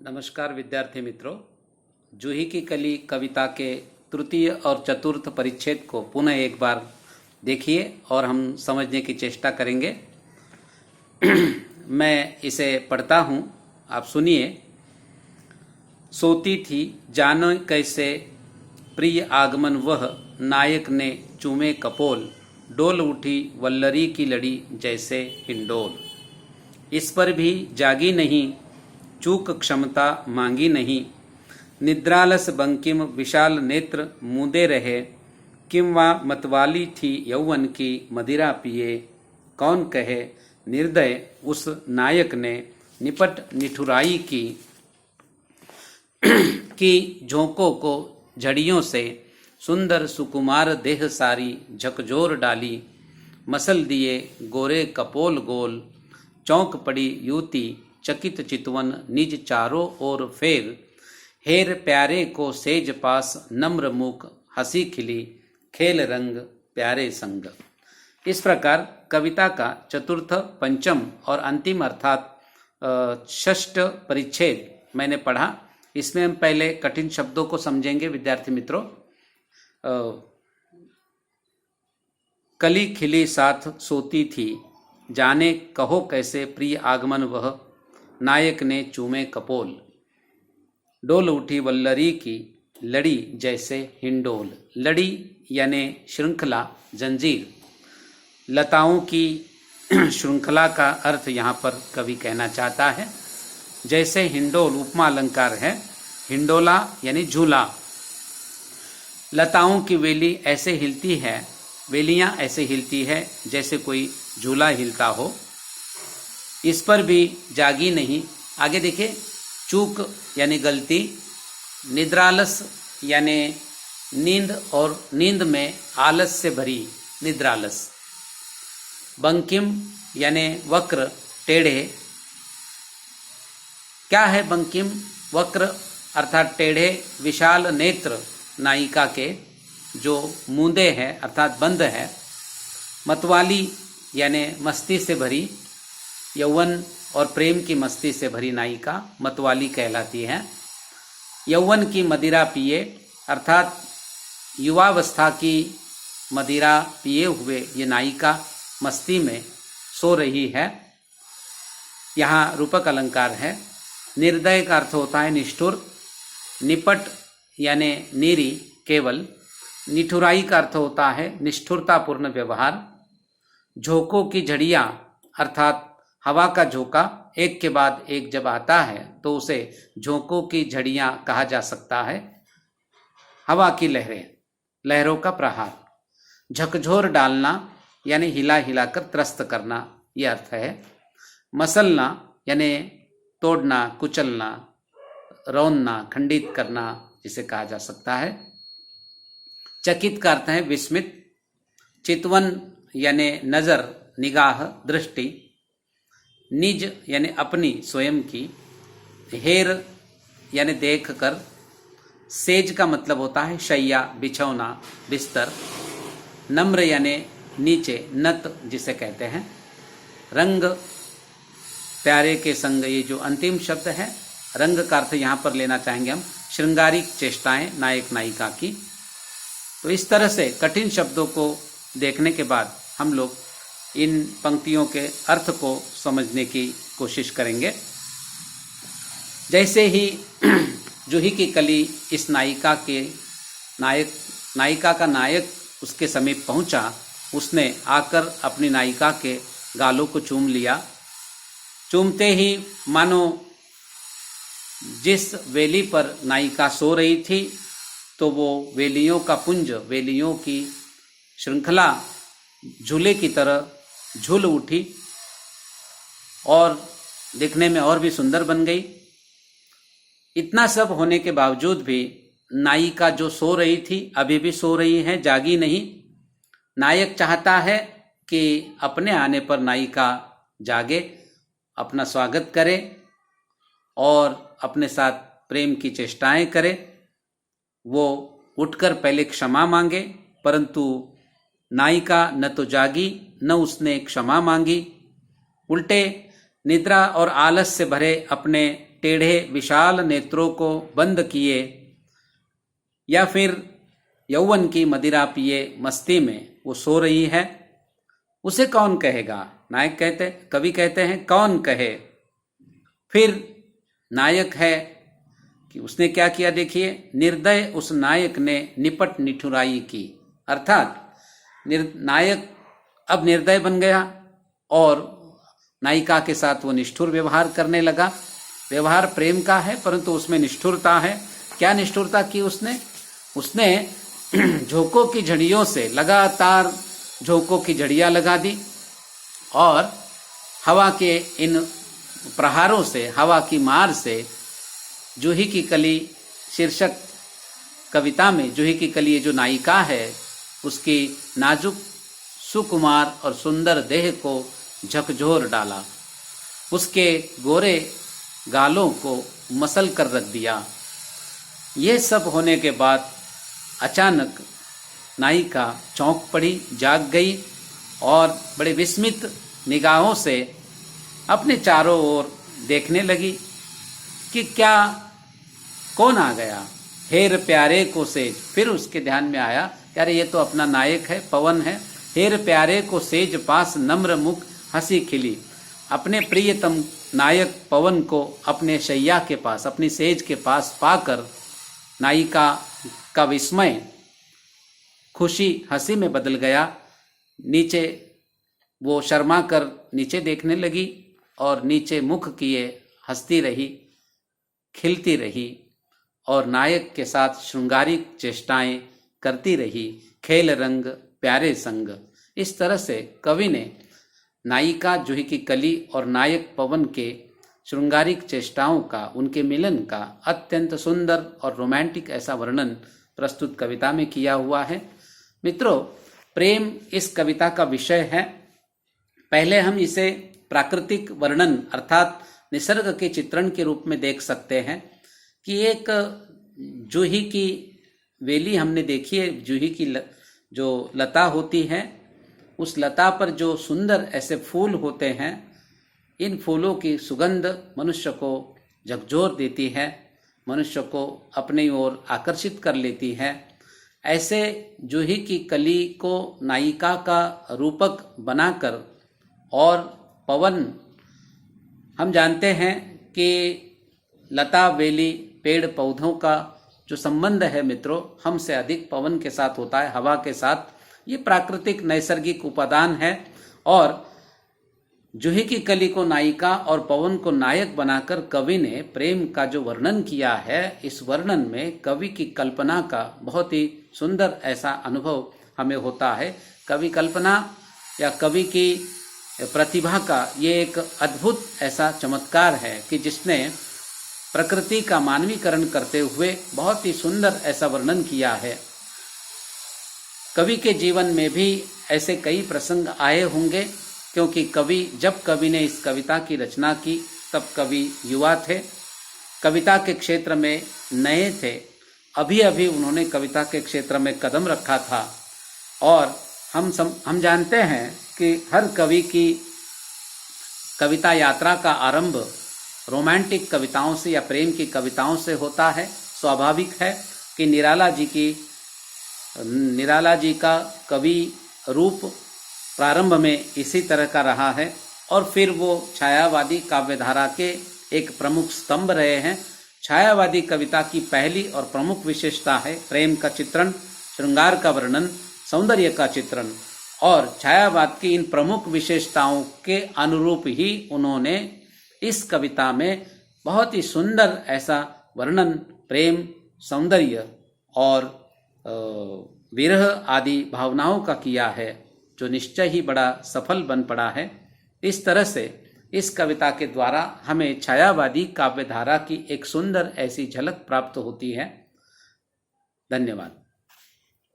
नमस्कार विद्यार्थी मित्रों, जूही की कली कविता के तृतीय और चतुर्थ परिच्छेद को पुनः एक बार देखिए और हम समझने की चेष्टा करेंगे। मैं इसे पढ़ता हूँ, आप सुनिए। सोती थी जानो कैसे प्रिय आगमन वह, नायक ने चूमे कपोल, डोल उठी वल्लरी की लड़ी जैसे हिंडोल। इस पर भी जागी नहीं, चूक क्षमता मांगी नहीं, निद्रालस बंकिम विशाल नेत्र मूंदे रहे, किंवा मतवाली थी यौवन की मदिरा पिए, कौन कहे निर्दय उस नायक ने निपट निठुराई की झोंकों को झड़ियों से, सुंदर सुकुमार देह सारी झकझोर डाली, मसल दिए गोरे कपोल गोल, चौंक पड़ी युवती चकित चितवन निज चारों ओर फेर, हेर प्यारे को सेज पास नम्र मुख हंसी खिली, खेल रंग प्यारे संग। इस प्रकार कविता का चतुर्थ, पंचम और अंतिम अर्थात षष्ठ परिच्छेद मैंने पढ़ा। इसमें हम पहले कठिन शब्दों को समझेंगे विद्यार्थी मित्रों। कली खिली साथ सोती थी, जाने कहो कैसे प्रिय आगमन वह, नायक ने चूमे कपोल, डोल उठी वल्लरी की लड़ी जैसे हिंडोल। लड़ी यानी श्रृंखला, जंजीर। लताओं की श्रृंखला का अर्थ यहाँ पर कवि कहना चाहता है। जैसे हिंडोल उपमा अलंकार है। हिंडोला यानी झूला। लताओं की वेली ऐसे हिलती है, वेलियां ऐसे हिलती है जैसे कोई झूला हिलता हो। इस पर भी जागी नहीं। आगे देखिए, चूक यानी गलती, निद्रालस यानी नींद और नींद में आलस से भरी निद्रालस, बंकिम यानी वक्र टेढ़े। क्या है बंकिम? वक्र अर्थात टेढ़े, विशाल नेत्र नायिका के जो मूंदे हैं अर्थात बंद है। मतवाली यानी मस्ती से भरी, यौवन और प्रेम की मस्ती से भरी नायिका मतवाली कहलाती है। यौवन की मदिरा पिए अर्थात युवावस्था की मदिरा पिए हुए ये नायिका मस्ती में सो रही है। यहाँ रूपक अलंकार है। निर्दय का अर्थ होता है निष्ठुर। निपट यानी नीरी, केवल। निठुराई का अर्थ होता है निष्ठुरतापूर्ण व्यवहार। झोंकों की झड़ियाँ अर्थात हवा का झोंका एक के बाद एक जब आता है तो उसे झोंकों की झड़ियाँ कहा जा सकता है। हवा की लहरें, लहरों का प्रहार। झकझोर डालना यानी हिला हिलाकर त्रस्त करना, ये अर्थ है। मसलना यानी तोड़ना, कुचलना, रौंदना, खंडित करना, जिसे कहा जा सकता है। चकित का अर्थ है विस्मित। चितवन यानी नजर, निगाह, दृष्टि। निज यानी अपनी, स्वयं की। हेर यानी देख कर। सेज का मतलब होता है शैया, बिछौना, बिस्तर। नम्र यानी नीचे, नत जिसे कहते हैं। रंग प्यारे के संग, ये जो अंतिम शब्द है, रंग का अर्थ यहाँ पर लेना चाहेंगे हम श्रृंगारिक चेष्टाएं नायक नायिका की। तो इस तरह से कठिन शब्दों को देखने के बाद हम लोग इन पंक्तियों के अर्थ को समझने की कोशिश करेंगे। जैसे ही जूही की कली इस नायिका का नायक उसके समीप पहुंचा, उसने आकर अपनी नायिका के गालों को चूम लिया। चूमते ही मानो जिस वेली पर नायिका सो रही थी तो वो वेलियों का पुंज, वेलियों की श्रृंखला झूले की तरह झूल उठी और दिखने में और भी सुंदर बन गई। इतना सब होने के बावजूद भी नायिका जो सो रही थी अभी भी सो रही है, जागी नहीं। नायक चाहता है कि अपने आने पर नायिका जागे, अपना स्वागत करे और अपने साथ प्रेम की चेष्टाएं करे। वो उठकर पहले क्षमा मांगे, परंतु नायिका न तो जागी न उसने क्षमा मांगी। उल्टे निद्रा और आलस से भरे अपने टेढ़े विशाल नेत्रों को बंद किए या फिर यौवन की मदिरा पिए मस्ती में वो सो रही है, उसे कौन कहेगा? नायक कहते, कवि कहते हैं कौन कहे। फिर नायक है कि उसने क्या किया, देखिए, निर्दय उस नायक ने निपट निठुराई की, अर्थात नायक अब निर्दय बन गया और नायिका के साथ वो निष्ठुर व्यवहार करने लगा। व्यवहार प्रेम का है परंतु उसमें निष्ठुरता है। क्या निष्ठुरता की उसने झोंकों की झड़ियों से लगातार झोंकों की झड़ियाँ लगा दी और हवा के इन प्रहारों से, हवा की मार से जूही की कली शीर्षक कविता में जूही की कली जो नायिका है उसकी नाजुक सुकुमार और सुंदर देह को झकझोर डाला, उसके गोरे गालों को मसल कर रख दिया। ये सब होने के बाद अचानक नायिका चौंक पड़ी, जाग गई और बड़े विस्मित निगाहों से अपने चारों ओर देखने लगी कि क्या कौन आ गया। हेर प्यारे को सेज, फिर उसके ध्यान में आया कि अरे ये तो अपना नायक है, पवन है। हेर प्यारे को सेज पास नम्र मुख हंसी खिली। अपने प्रियतम नायक पवन को अपने शैया के पास, अपनी सेज के पास पाकर नायिका का विस्मय खुशी हंसी में बदल गया। नीचे वो शर्मा कर नीचे देखने लगी और नीचे मुख किए हंसती रही, खिलती रही और नायक के साथ श्रृंगारिक चेष्टाएं करती रही। खेल रंग प्यारे संग, इस तरह से कवि ने नायिका जूही की कली और नायक पवन के श्रृंगारिक चेष्टाओं का, उनके मिलन का अत्यंत सुंदर और रोमांटिक ऐसा वर्णन प्रस्तुत कविता में किया हुआ है। मित्रों, प्रेम इस कविता का विषय है। पहले हम इसे प्राकृतिक वर्णन अर्थात निसर्ग के चित्रण के रूप में देख सकते हैं कि एक जूही की वेली हमने देखी है। जूही की जो लता होती है, उस लता पर जो सुंदर ऐसे फूल होते हैं, इन फूलों की सुगंध मनुष्य को झकझोर देती है, मनुष्य को अपनी ओर आकर्षित कर लेती है। ऐसे जूही की कली को नायिका का रूपक बनाकर, और पवन, हम जानते हैं कि लता वेली पेड़ पौधों का जो संबंध है मित्रों, हमसे अधिक पवन के साथ होता है, हवा के साथ। ये प्राकृतिक नैसर्गिक उपादान है और जूही की कली को नायिका और पवन को नायक बनाकर कवि ने प्रेम का जो वर्णन किया है, इस वर्णन में कवि की कल्पना का बहुत ही सुंदर ऐसा अनुभव हमें होता है। कवि कल्पना या कवि की प्रतिभा का ये एक अद्भुत ऐसा चमत्कार है कि जिसने प्रकृति का मानवीकरण करते हुए बहुत ही सुंदर ऐसा वर्णन किया है। कवि के जीवन में भी ऐसे कई प्रसंग आए होंगे, क्योंकि जब कवि ने इस कविता की रचना की तब कवि युवा थे, कविता के क्षेत्र में नए थे, अभी अभी उन्होंने कविता के क्षेत्र में कदम रखा था। और हम जानते हैं कि हर कवि की कविता यात्रा का आरंभ रोमांटिक कविताओं से या प्रेम की कविताओं से होता है। स्वाभाविक है कि निराला जी का कवि रूप प्रारंभ में इसी तरह का रहा है और फिर वो छायावादी काव्यधारा के एक प्रमुख स्तंभ रहे हैं। छायावादी कविता की पहली और प्रमुख विशेषता है प्रेम का चित्रण, श्रृंगार का वर्णन, सौंदर्य का चित्रण, और छायावाद की इन प्रमुख विशेषताओं के अनुरूप ही उन्होंने इस कविता में बहुत ही सुंदर ऐसा वर्णन प्रेम, सौंदर्य और विरह आदि भावनाओं का किया है, जो निश्चय ही बड़ा सफल बन पड़ा है। इस तरह से इस कविता के द्वारा हमें छायावादी काव्यधारा की एक सुंदर ऐसी झलक प्राप्त होती है। धन्यवाद।